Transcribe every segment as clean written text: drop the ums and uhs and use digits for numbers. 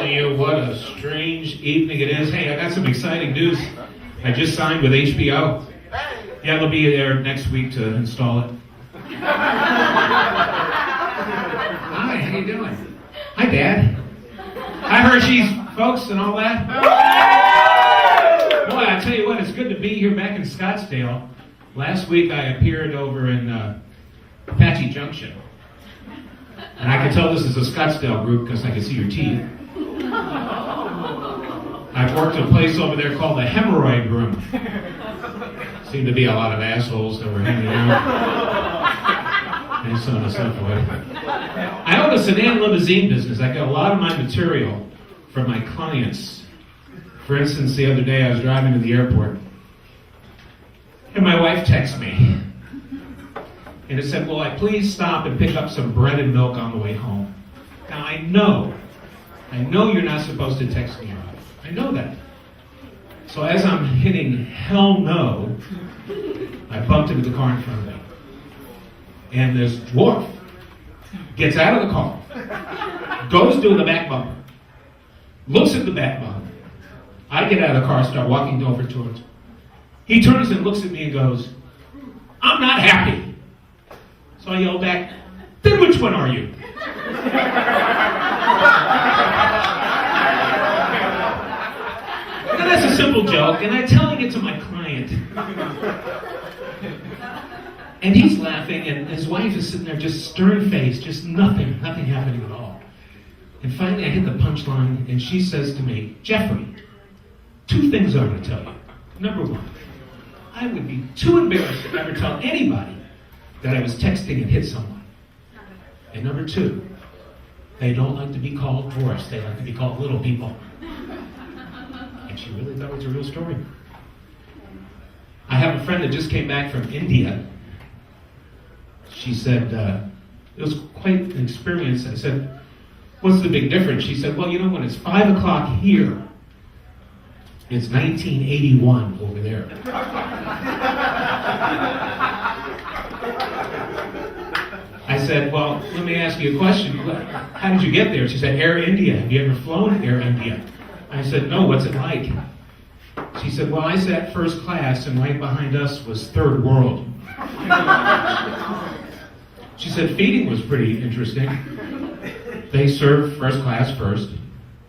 telling you what a strange evening it is. Hey, I got some exciting news. I just signed with HBO. Yeah, they'll be there next week to install it. Hi, how you doing? Hi, Dad. Hi, Hershey's, folks, and all that. Boy, I tell you what, it's good to be here back in Scottsdale. Last week I appeared over in Apache Junction. And I can tell this is a Scottsdale group because I can see your teeth. I've worked at a place over there called the Hemorrhoid Room. Seemed to be a lot of assholes that were hanging out. And so on and so forth. I own a sedan limousine business. I get a lot of my material from my clients. For instance, the other day I was driving to the airport. And my wife texted me. And it said, will I please stop and pick up some bread and milk on the way home? Now I know you're not supposed to text me. I know that. So as I'm hitting hell no, I bumped into the car in front of me. And this dwarf gets out of the car, goes to the back bumper, looks at the back bumper. I get out of the car, start walking over towards him. He turns and looks at me and goes, I'm not happy. So I yell back, then which one are you? Now that's a simple joke, and I'm telling it to my client. And he's laughing, and his wife is sitting there just stern-faced, just nothing happening at all. And finally I hit the punchline, and she says to me, Jeffrey, 2 things I want to tell you. Number 1, I would be too embarrassed to ever tell anybody that I was texting and hit someone. And number 2, they don't like to be called dwarfs, they like to be called little people. And she really thought it was a real story. I have a friend that just came back from India. She said, it was quite an experience. I said, what's the big difference? She said, well, you know, when it's 5 o'clock here, it's 1981 over there. I said, well, let me ask you a question. How did you get there? She said, Air India. Have you ever flown Air India? I said, no, what's it like? She said, well, I sat first class, and right behind us was third world. She said, feeding was pretty interesting. They serve first class first,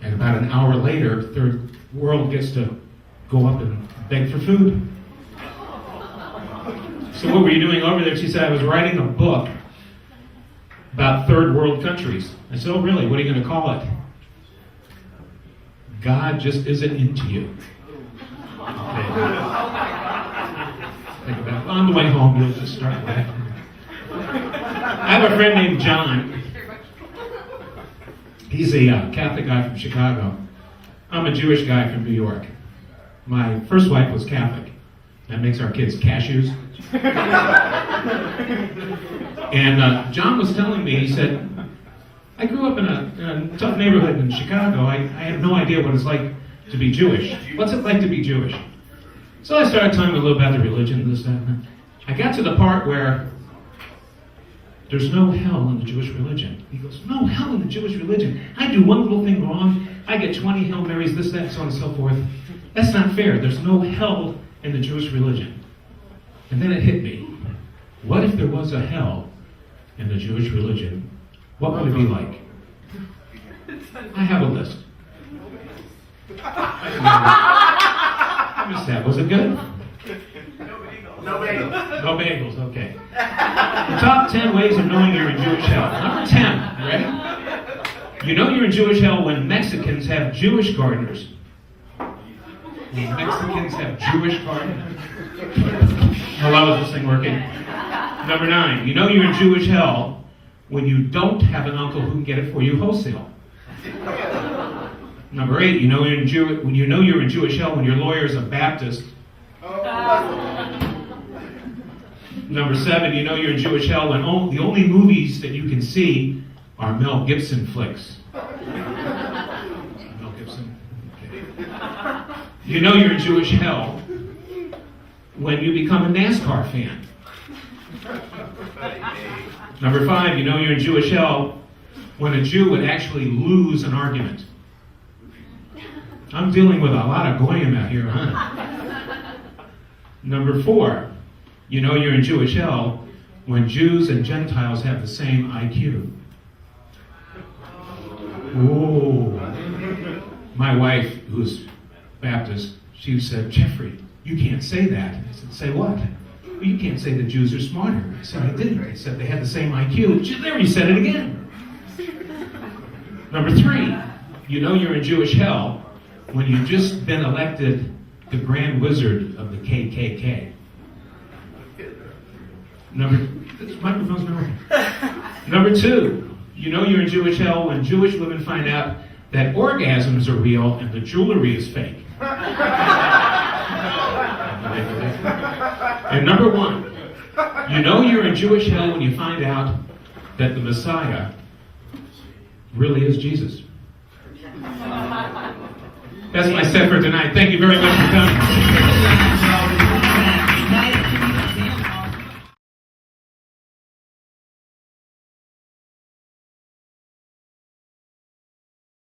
and about an hour later, third world gets to go up and beg for food. So what were you doing over there? She said, I was writing a book about third world countries. I said, oh really? What are you going to call it? God just isn't into you. Okay. Think about it. On the way home, you'll just start laughing. I have a friend named John. He's a Catholic guy from Chicago. I'm a Jewish guy from New York. My first wife was Catholic. That makes our kids cashews. And John was telling me, he said, I grew up in a tough neighborhood in Chicago. I have no idea what it's like to be Jewish. What's it like to be Jewish? So I started telling him a little about the religion, this, that, and that. I got to the part where there's no hell in the Jewish religion. He goes, no hell in the Jewish religion. I do one little thing wrong, I get 20 Hail Marys, this, that, so on and so forth. That's not fair. There's no hell in the Jewish religion. And then it hit me. What if there was a hell in the Jewish religion? What would it be like? I have a list. I missed that. Was it good? No bagels. No bagels, okay. The top 10 ways of knowing you're in Jewish hell. Number 10, ready? You know you're in Jewish hell when Mexicans have Jewish gardeners. When Mexicans have Jewish gardeners. Hello, is this thing working? Number 9, you know you're in Jewish hell when you don't have an uncle who can get it for you wholesale. Number 8, you know you're in Jewish hell when your lawyer is a Baptist. Number 7, you know you're in Jewish hell when the only movies that you can see are Mel Gibson flicks. Mel Gibson? Okay. You know you're in Jewish hell when you become a NASCAR fan. Number 5, you know you're in Jewish hell when a Jew would actually lose an argument. I'm dealing with a lot of goyim out here, huh? Number 4, you know you're in Jewish hell when Jews and Gentiles have the same IQ. Ooh. My wife, who's Baptist, she said, Jeffrey, you can't say that. I said, say what? Well, you can't say the Jews are smarter. I said, I didn't. I said they had the same IQ. She there, you said it again. Number 3, you know you're in Jewish hell when you've just been elected the Grand Wizard of the KKK. This microphone's not working. Number 2, you know you're in Jewish hell when Jewish women find out that orgasms are real and the jewelry is fake. And number 1, you know you're in Jewish hell when you find out that the Messiah really is Jesus. That's my set for tonight. Thank you very much for coming.